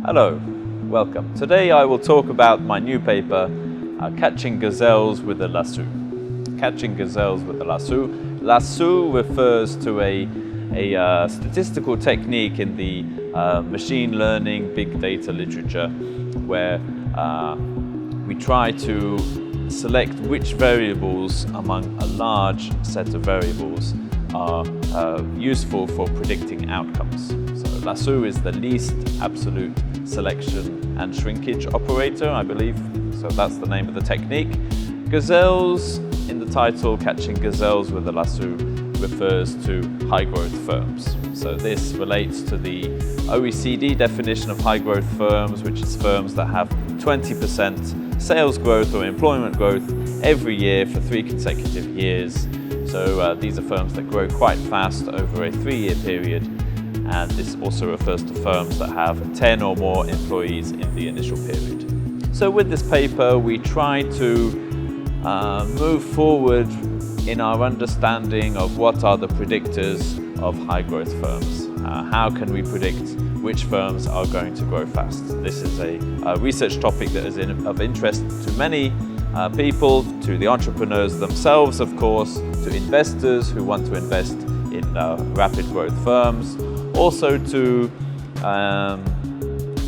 Hello, welcome. Today I will talk about my new paper, Catching Gazelles with a Lasso. Catching Gazelles with a Lasso. Lasso refers to a statistical technique in the machine learning, big data literature, where we try to select which variables among a large set of variables are useful for predicting outcomes. So Lasso is the least absolute selection and shrinkage operator, I believe. So that's the name of the technique. Gazelles, in the title, Catching Gazelles with a Lasso, refers to high growth firms. So this relates to the OECD definition of high growth firms, which is firms that have 20% sales growth or employment growth every year for 3 consecutive years. So these are firms that grow quite fast over a 3-year period, and this also refers to firms that have 10 or more employees in the initial period. So with this paper, we try to move forward in our understanding of what are the predictors of high growth firms. How can we predict which firms are going to grow fast? This is a research topic that is of interest to many people, to the entrepreneurs themselves, of course, to investors who want to invest in rapid growth firms, also to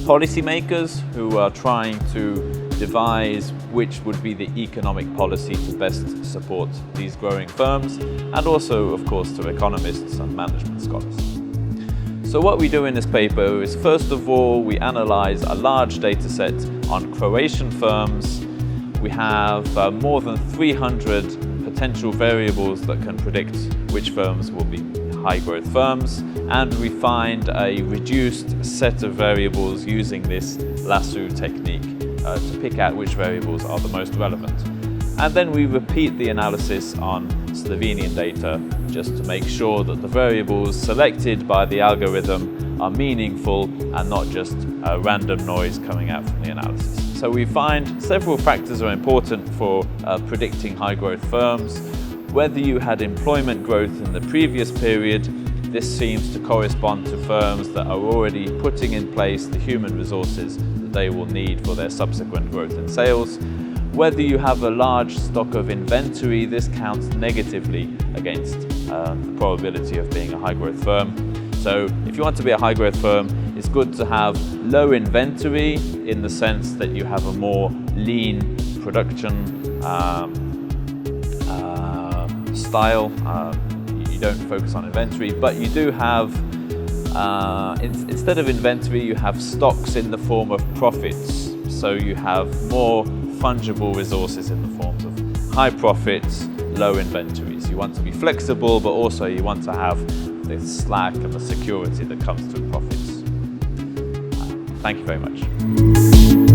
policymakers who are trying to devise which would be the economic policy to best support these growing firms, and also, of course, to economists and management scholars. So what we do in this paper is, first of all, we analyze a large data set on Croatian firms. We have more than 300 potential variables that can predict which firms will be high growth firms, and we find a reduced set of variables using this Lasso technique to pick out which variables are the most relevant. And then we repeat the analysis on Slovenian data just to make sure that the variables selected by the algorithm are meaningful and not just random noise coming out from the analysis. So we find several factors are important for predicting high growth firms. Whether you had employment growth in the previous period, this seems to correspond to firms that are already putting in place the human resources that they will need for their subsequent growth in sales. Whether you have a large stock of inventory, this counts negatively against the probability of being a high growth firm. So if you want to be a high growth firm, it's good to have low inventory in the sense that you have a more lean production style. You don't focus on inventory, but you do have, instead of inventory, you have stocks in the form of profits. So you have more fungible resources in the forms of high profits, low inventories. You want to be flexible, but also you want to have the slack and the security that comes through profits. Thank you very much.